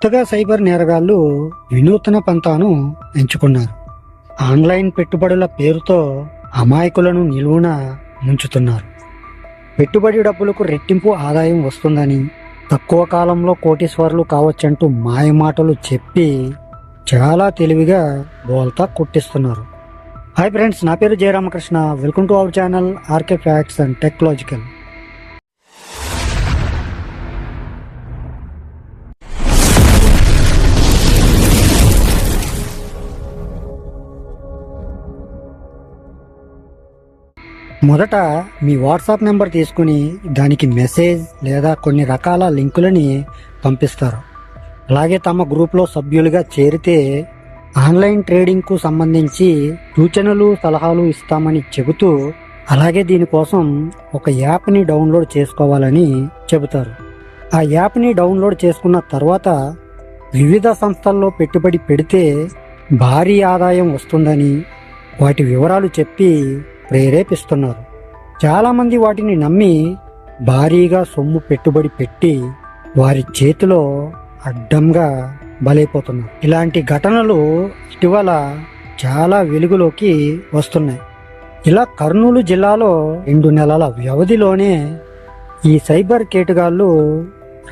కొత్తగా సైబర్ నేరగాళ్లు వినూత్న పంతాను ఎంచుకున్నారు. ఆన్లైన్ పెట్టుబడుల పేరుతో అమాయకులను నిలువున ముంచుతున్నారు. పెట్టుబడి డబ్బులకు రెట్టింపు ఆదాయం వస్తుందని, తక్కువ కాలంలో కోటీశ్వరులు కావచ్చంటూ మాయమాటలు చెప్పి చాలా తెలివిగా బోల్తా కొట్టిస్తున్నారు. హాయ్ ఫ్రెండ్స్, నా పేరు Jayaramakrishna. Welcome to our channel RK facts and technological. మొదట మీ వాట్సాప్ నెంబర్ తీసుకుని దానికి మెసేజ్ లేదా కొన్ని రకాల లింకులని పంపిస్తారు. అలాగే తమ గ్రూప్లో సభ్యులుగా చేరితే ఆన్లైన్ ట్రేడింగ్కు సంబంధించి సూచనలు సలహాలు ఇస్తామని చెబుతూ, అలాగే దీనికోసం ఒక యాప్ని డౌన్లోడ్ చేసుకోవాలని చెబుతారు. ఆ యాప్ని డౌన్లోడ్ చేసుకున్న తర్వాత వివిధ సంస్థల్లో పెట్టుబడి పెడితే భారీ ఆదాయం వస్తుందని వాటి వివరాలు చెప్పి ప్రేరేపిస్తున్నారు. చాలామంది వాటిని నమ్మి భారీగా సొమ్ము పెట్టుబడి పెట్టి వారి చేతిలో అడ్డంగా బలైపోతున్నారు. ఇలాంటి ఘటనలు ఇటీవల చాలా వెలుగులోకి వస్తున్నాయి. ఇలా కర్నూలు జిల్లాలో 2 నెలల వ్యవధిలోనే ఈ సైబర్ కేటుగాళ్లు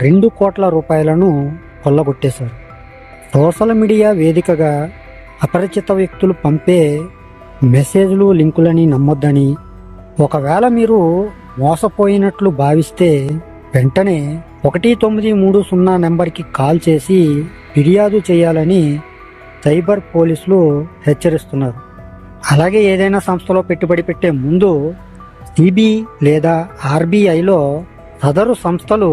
2 కోట్ల రూపాయలను కొల్లగొట్టేశారు. సోషల్ మీడియా వేదికగా అపరిచిత వ్యక్తులు పంపే మెసేజ్లు లింకులని నమ్మొద్దని, ఒకవేళ మీరు మోసపోయినట్లు భావిస్తే వెంటనే 1930 నెంబర్కి కాల్ చేసి ఫిర్యాదు చేయాలని సైబర్ పోలీసులు హెచ్చరిస్తున్నారు. అలాగే ఏదైనా సంస్థలో పెట్టుబడి పెట్టే ముందు సిబి లేదా ఆర్బీఐలో సదరు సంస్థలు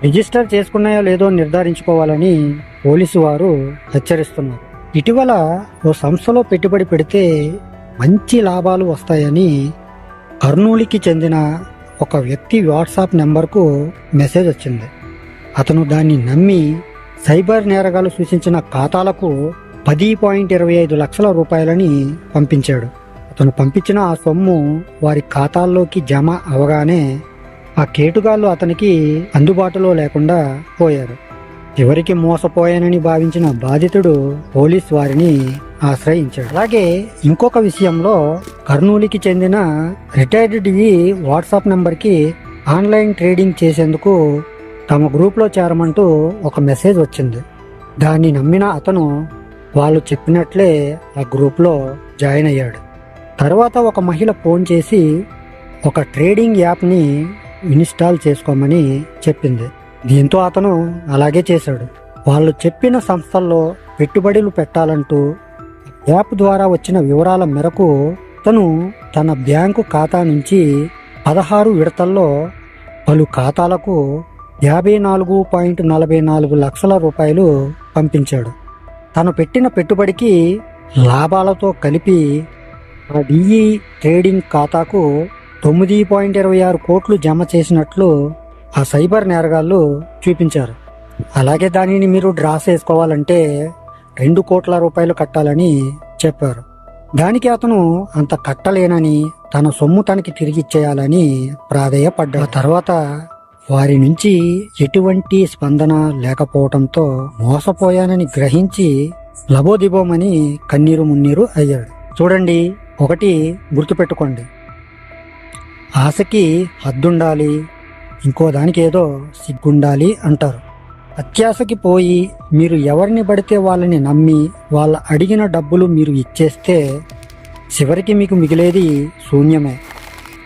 రిజిస్టర్ చేసుకున్నాయో లేదో నిర్ధారించుకోవాలని పోలీసు వారు హెచ్చరిస్తున్నారు. ఇటీవల ఓ సంస్థలో పెట్టుబడి పెడితే మంచి లాభాలు వస్తాయని కర్నూలుకి చెందిన ఒక వ్యక్తి వాట్సాప్ నెంబర్కు మెసేజ్ వచ్చింది. అతను దాన్ని నమ్మి సైబర్ నేరగాళ్లు సూచించిన ఖాతాలకు 10.25 లక్షల రూపాయలని పంపించాడు. అతను పంపించిన ఆ సొమ్ము వారి ఖాతాల్లోకి జమ అవగానే ఆ కేటుగాళ్లు అతనికి అందుబాటులో లేకుండా పోయారు. చివరికి మోసపోయానని భావించిన బాధితుడు పోలీస్ వారిని ఆశ్రయించాడు. అలాగే ఇంకొక విషయంలో కర్నూలుకి చెందిన రిటైర్డ్ డివి వాట్సాప్ నెంబర్కి ఆన్లైన్ ట్రేడింగ్ చేసేందుకు తమ గ్రూప్లో చేరమంటూ ఒక మెసేజ్ వచ్చింది. దాన్ని నమ్మిన అతను వాళ్ళు చెప్పినట్లే ఆ గ్రూప్లో జాయిన్ అయ్యాడు. తర్వాత ఒక మహిళ ఫోన్ చేసి ఒక ట్రేడింగ్ యాప్ని ఇన్స్టాల్ చేసుకోమని చెప్పింది. దీంతో అతను అలాగే చేశాడు. వాళ్ళు చెప్పిన సంస్థల్లో పెట్టుబడులు పెట్టాలంటూ యాప్ ద్వారా వచ్చిన వివరాల మేరకు తను తన బ్యాంకు ఖాతా నుంచి 16 విడతల్లో పలు ఖాతాలకు 54.44 లక్షల రూపాయలు పంపించాడు. తను పెట్టిన పెట్టుబడికి లాభాలతో కలిపి ఆ డిఈ ట్రేడింగ్ ఖాతాకు 9.26 కోట్లు జమ చేసినట్లు ఆ సైబర్ నేరగాళ్లు చూపించారు. అలాగే దానిని మీరు డ్రా చేసుకోవాలంటే 2 కోట్ల రూపాయలు కట్టాలని చెప్పారు. దానికి అతను అంత కట్టలేనని తన సొమ్ము తనకి తిరిగిచ్చేయాలని ప్రాధేయపడ్డాడు. తర్వాత వారి నుంచి ఎటువంటి స్పందన లేకపోవడంతో మోసపోయానని గ్రహించి లబోదిబోమని కన్నీరు మున్నీరు అయ్యాడు. చూడండి, ఒకటి గుర్తుపెట్టుకోండి, ఆశకి హద్దుండాలి, ఇంకో దానికి ఏదో సిగ్గుండాలి అంటారు. అత్యాశకి పోయి మీరు ఎవరిని పడితే వాళ్ళని నమ్మి వాళ్ళ అడిగిన డబ్బులు మీరు ఇచ్చేస్తే చివరికి మీకు మిగిలేది శూన్యమే.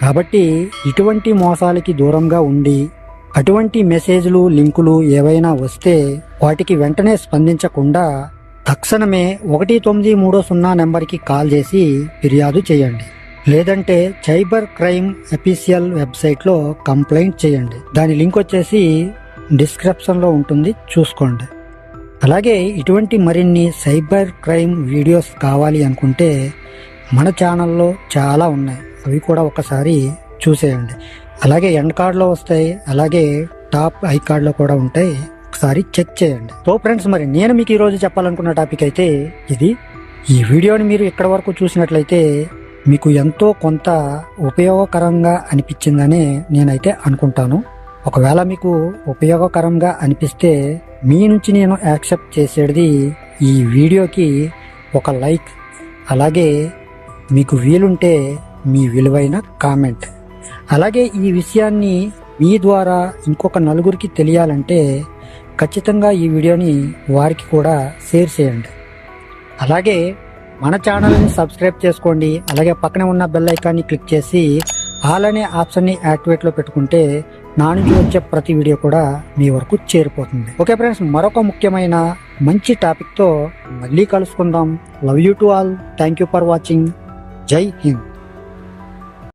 కాబట్టి ఇటువంటి మోసాలకి దూరంగా ఉండి అటువంటి మెసేజ్లు లింకులు ఏవైనా వస్తే వాటికి వెంటనే స్పందించకుండా తక్షణమే 1930 నెంబర్కి కాల్ చేసి ఫిర్యాదు చేయండి. లేదంటే సైబర్ క్రైమ్ అఫీషియల్ వెబ్సైట్లో కంప్లైంట్ చేయండి. దాని లింక్ వచ్చేసి డిస్క్రిప్షన్లో ఉంటుంది, చూసుకోండి. అలాగే ఇటువంటి మరిన్ని సైబర్ క్రైమ్ వీడియోస్ కావాలి అనుకుంటే మన ఛానల్లో చాలా ఉన్నాయి, అవి కూడా ఒకసారి చూసేయండి. అలాగే ఎండ్ కార్డ్లో వస్తాయి, అలాగే టాప్ ఐ కార్డ్లో కూడా ఉంటాయి, ఒకసారి చెక్ చేయండి. సో ఫ్రెండ్స్, మరి నేను మీకు ఈరోజు చెప్పాలనుకున్న టాపిక్ అయితే ఇది. ఈ వీడియోని మీరు ఇక్కడ వరకు చూసినట్లయితే మీకు ఎంతో కొంత ఉపయోగకరంగా అనిపించిందని నేనైతే అనుకుంటాను. ఒకవేళ మీకు ఉపయోగకరంగా అనిపిస్తే మీ నుంచి నేను యాక్సెప్ట్ చేసేది ఈ వీడియోకి ఒక లైక్, అలాగే మీకు వీలుంటే మీ విలువైన కామెంట్. అలాగే ఈ విషయాన్ని మీ ద్వారా ఇంకొక నలుగురికి తెలియాలంటే ఖచ్చితంగా ఈ వీడియోని వారికి కూడా షేర్ చేయండి. అలాగే మన ఛానల్ని సబ్స్క్రైబ్ చేసుకోండి. అలాగే పక్కనే ఉన్న బెల్ ఐకాన్ని క్లిక్ చేసి ఆల్ అనే ఆప్షన్ని యాక్టివేట్లో పెట్టుకుంటే నా నుంచి వచ్చే ప్రతి వీడియో కూడా మీ వరకు చేరిపోతుంది. ఓకే ఫ్రెండ్స్, మరొక ముఖ్యమైన మంచి టాపిక్తో మళ్ళీ కలుసుకుందాం. Love you to all. Thank you for watching. జై హింద్.